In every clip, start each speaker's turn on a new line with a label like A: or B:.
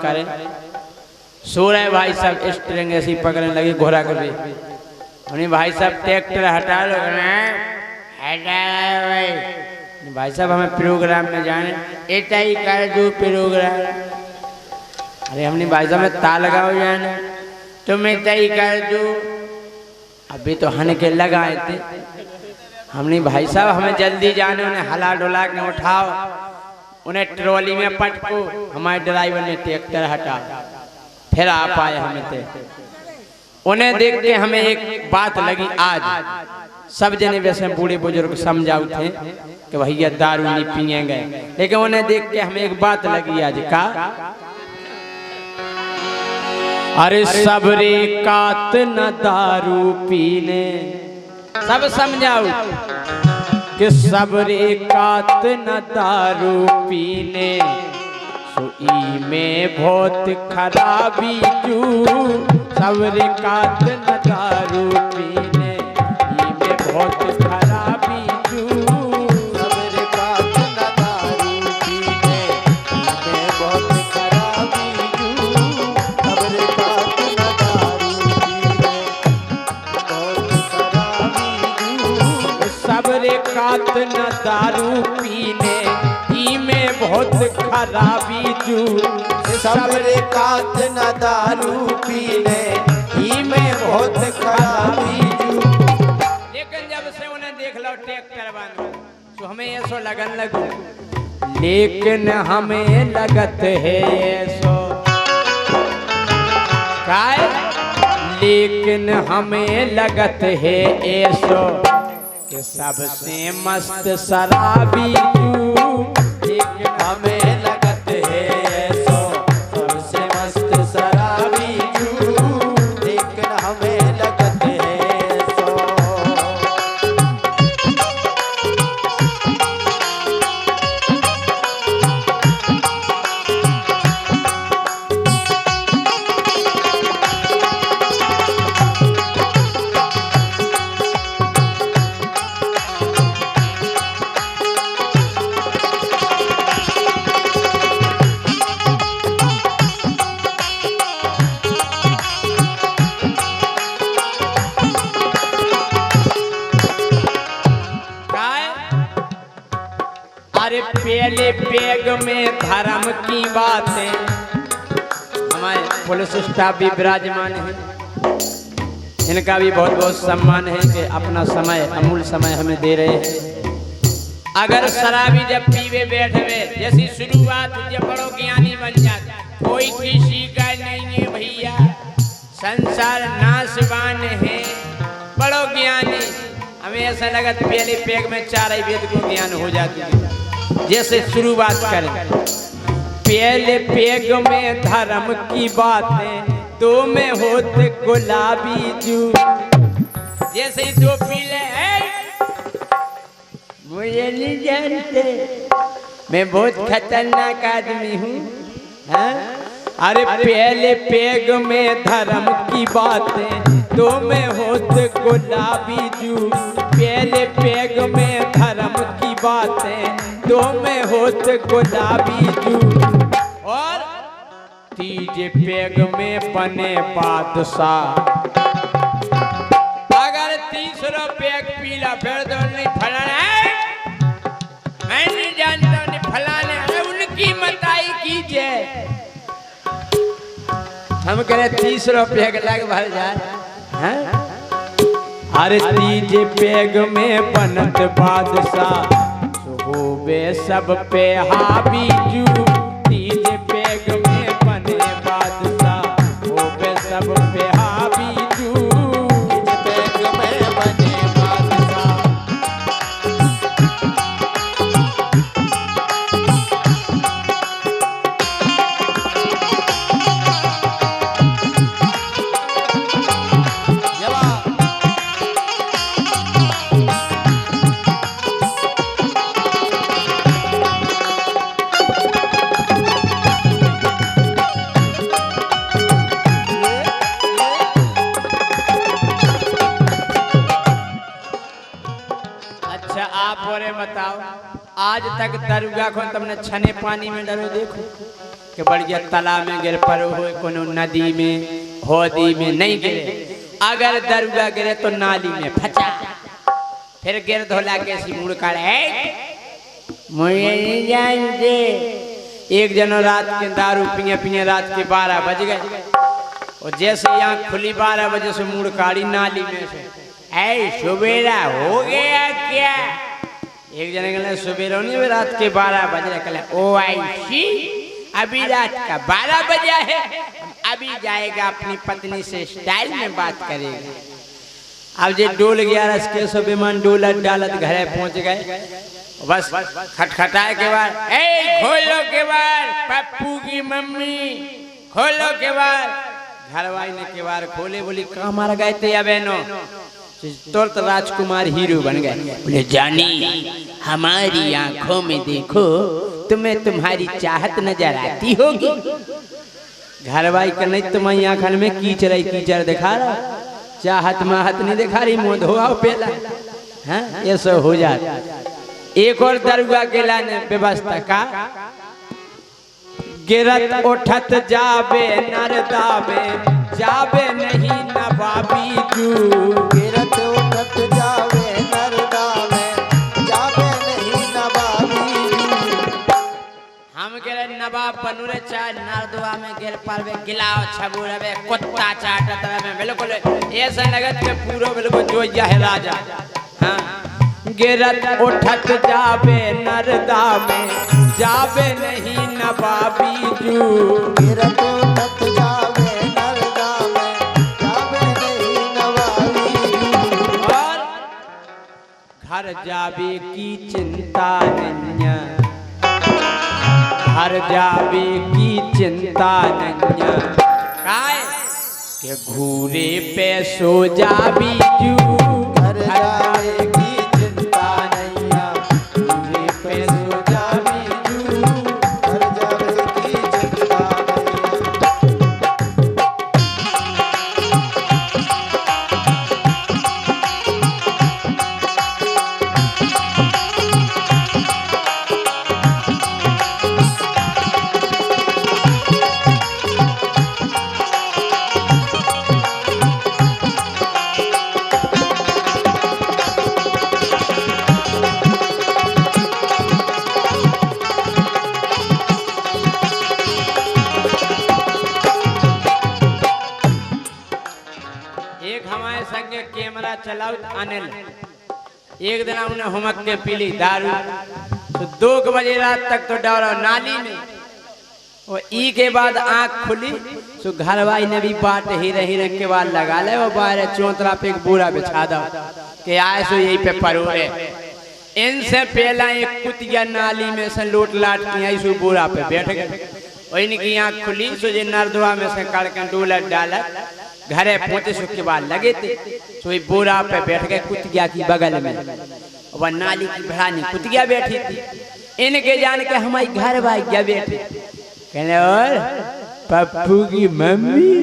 A: करें। सो रहे भाई साहब, स्ट्रिंग ऐसी पकड़ने लगे घोड़ा को भी। उन्हें भाई साहब ट्रैक्टर हटा लो, भाई साहब हमें प्रोग्राम में जाने, एटा ही कर दो प्रोग्राम। अरे हमने भाई साहब में ताल लगाओ जाने, तुम एटा ही कर दो। अभी तो हन के लगाए थे हमने भाई साहब, हमें जल्दी जाने, उन्हें हला डोला के उठाओ, उन्हें ट्रॉली में पटको। हमारे ड्राइवर ने ट्रैक्टर हटा, फिर आ पाए हमें थे। उन्हें देख के हमें एक बात लगी, आज सब जने वैसे बूढ़े बुजुर्ग समझाऊ थे कि भैया दारू नहीं पिएंगे, लेकिन उन्हें देख के हमें एक बात लगी आज का, अरे सबरे कात न दारू पीने। सब समझाऊ कि सबरे कात न दारू पीने, सोई में बहुत खराबी जू। सबरे कात न दारू पीने, ई में बहुत खराबी जू। सबरे कात न दारू पीने, ई में बहुत खराबी जू। सबरे कात न दारू पीने, बहुत खराबी जू। सबरे कात न दारू पीने, ई में बहुत खराबी जू। सबरे कात न दारू पीने, ई में बहुत खराबी जू। लेकिन जब से उन्हें देख लो ट्रैक्टर बांधो तो हमें ऐसो लगन लगो, लेकिन हमें लगत है ऐसो काय, लेकिन हमें लगत है ऐसो कि सबसे मस्त शराबी जू। लेकिन हमें लगत है ऐसो सबसे मस्त शराबी जू। लेकिन हमें लगत है ऐसो। अरे पहले पेग में धर्म की बातें, हमारे पुलिस स्टाफ भी विराजमान है, इनका भी बहुत बहुत सम्मान है कि अपना समय, अमूल्य समय हमें दे रहे हैं। अगर शराबी जब पीवे बैठे जैसी शुरुआत जब बड़ो ज्ञानी बन जाता, कोई किसी का नहीं है भैया, संसार नाशवान है, बड़ो ज्ञानी। हमें ऐसा लगा पहले पेग में चार ही वेद को ज्ञान हो जाती है। जैसे शुरुआत करें, पहले पेग में धर्म की बातें, तो में होते गुलाबी जू। जैसे ही दो पीले मुझे नहीं जानते, मैं बहुत खतरनाक आदमी हूँ। अरे पहले पेग में धर्म की बातें, तो में होते गुलाबी जू। पहले पेग में धर्म की बातें, तो में होते गुलाबी जू। और तीजे पेग में बने बादशाह। अगर तीसरा पेग पीला फिर तो नहीं फलाना है, मैं नहीं जानता नहीं फलाने, अरे उनकी मताई कीजिए। हम कह रहे तीसरा पेग लग भर जाए। अरे तीजे पेग में बनत बादशाह, होवे सब पे हावी जू। तीजे पेग में बने बादशाह, होवे सब पे हावी जू। तीजे पेग में बने बादशाह। बताओ, आज तक दरुगा को तुमने छने पानी में डरो देखो। कि बढ़िया तालाब में गिर पर हो कोनो नदी में होदी में नहीं गिरे। अगर दरुआ गिरे तो नाली में फंसा, फिर गिर धोला के सी मुड़ कर मुझे नहीं जानते। एक जनो रात के दारू पिए पिए रात के 12 बज गए और जैसे आँख खुली 12 बजे से मुड़ काड़ी नाली में से, ऐ सुबेरा हो गया क्या? एक जने कहले सुबेरा नहीं, रात के 12 बज रहे। कहले ओ आई सी, अभी रात का 12 बजा है, अभी जाएगा अपनी पत्नी से स्टाइल में बात करेगा। अब जे डोल गया रस के सो विमान डोलत डालत घरे पहुंच गए। बस खटखटाए के बाद, ए खोलो के बाद, पप्पू की मम्मी खोलो के बाद। घरवाई ने केवाड़ खोले, बोली कहाँ मार गए थे या बहनों? तुरंत राजकुमार हीरो बन गए। बोले जानी हमारी आंखों में देखो, तुम्हें तुम्हारी चाहत नजर आती होगी। घरवाई का नहीं, तुम्हारी आंखन में कीचड़ दिखा रहा, चाहत माहत नहीं दिखा रही, मुँह धोआ पेला। हाँ ऐसा हो जाता। एक और दरुआ के लाने व्यवस्था का, गिरत उठत जाबे नरदा में, जाबे नहीं नवाबी जू।
B: गिरत उठत जावे नरदा में, जाबे नहीं नवाबी जू।
A: हम कह रहे नवाब बनूरे चाहे नरदुआ में गिर पावे, गिलाओ छबूरवे कुत्ता चाटत रहे। बिल्कुल ऐसा लगत के पूरो बिल्कुल जो है राजा। हाँ गिरत उठत जाबे नरदा में, जाबे नहीं नवाबी जू।
B: गिरत उठत जावे नरदा में, जाबे नहीं नवाबी जू।
A: और घर जाबे की चिंता नहीं, घर जाबे की चिंता नहीं, काय के घूरे पे सो जाबी जू।
B: घर जावे की चिंता नहीं, घूरे पे सो जाबी जू। घर जावे की चिंता
A: कैमरा चलाओ अनिल। एक दिन हमने हमक के पीली दारू, तो 2 बजे रात तक तो डरो नाली में। और ई के बाद आंख खुली तो घरवाई ने भी बाट हीरे के बाद लगा ले, वो बाहर चौतरा पे एक बूढ़ा बिछा दो कि आए सो यही पे परोरे। इनसे पहला एक कुतिया नाली में से लोट लाट की आई सो बूढ़ा पे बैठ गए। और इनकी आंख खुली सो जे नरदुआ में से कड़कन डोलत डालत घरे पहुंचे सो के बाद लगे थे। सो बूढ़ा पे बैठ गए कुतिया की बगल में, वह नाली की भरानी कुतिया बैठी थी। इनके जान के हमारी घर भाई क्या बैठे, कहने और पप्पू की मम्मी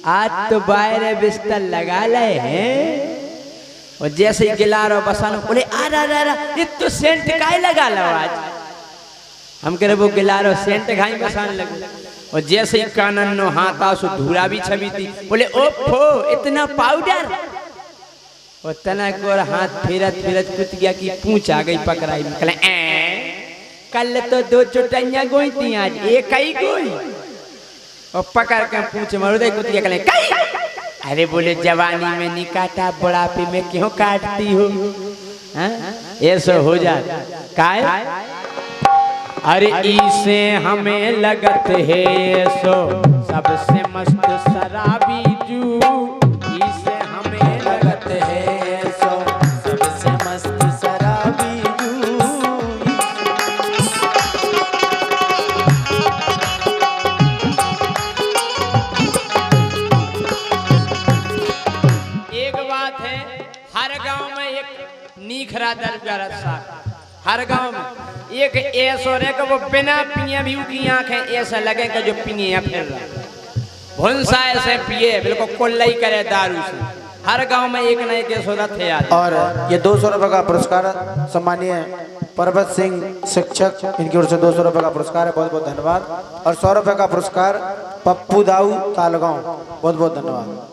A: आज तो बाहर बिस्तर लगा ले हैं। और जैसे ही गिलारो बसानो बोले आ रहा ये तो सेंट काहे लगा लो आज। हम कह रहे वो गिलारो सेंट घाई बसान लगे। और जैसे ही कानन नो हाथा सो धूरा भी छवि थी, बोले ओफो इतना पाउडर। और तनक और हाथ फिरत फिरत कुतिया की पूंछ आ गई पकड़ाई में। कहले कल तो 2 चुटैया गोई थी, आज एक ही गोई। और पकड़ के पूंछ मारो दे कुतिया। कहले कई। अरे बोले जवानी में नहीं काटा, बुढ़ापे में क्यों काटती हो? ऐसा हो जाता काय। अरे इसे हमें लगत है सो सबसे मस्त शराबी जू। इसे हमें लगत है सो
B: सबसे मस्त शराबी जू।
A: एक बात है, हर गांव में एक नीखरा दल का रस्सा, हर गांव में एक ऐसा रे कि वो बिना पिए भी उसकी आंखें ऐसा लगे कि जो पिए फिर रहा। भुंसा ऐसे पिए बिल्कुल कोल्लई करे दारू से। हर गांव में एक न एक यशोदा थे आज।
B: और ये 200 रुपए का पुरस्कार सम्मानीय पर्वत सिंह शिक्षक, इनकी ओर से 200 रुपए का पुरस्कार है, बहुत बहुत धन्यवाद। और 100 रुपए का पुरस्कार पप्पू दाऊ तालगांव, बहुत बहुत धन्यवाद।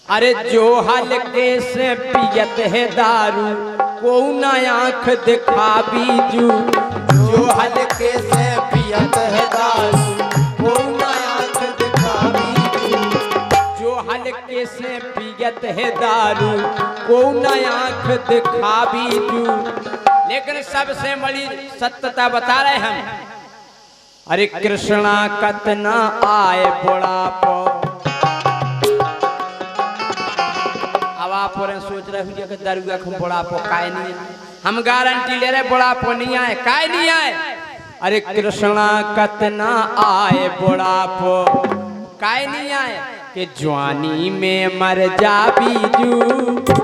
A: अरे जो हल्के से पियत है दारू को न आँख दिखा बीजू,
B: जो हल्के से पियत है दारू को न आँख दिखा बीजू,
A: जो हल्के से पियत है दारू को न आँख दिखा बीजू। लेकिन सबसे बड़ी सत्यता बता रहे हम, अरे कृष्णा कतना आए बुढ़ापो। अब आप सोच रहे हो कि दरुआ को बुढ़ापो काय नहीं आए, हम गारंटी ले रहे बुढ़ापो नहीं आए, काय नहीं आए। अरे कृष्णा कतना आए बुढ़ापो, काय नहीं आए कि जवानी में मर जा बीजू।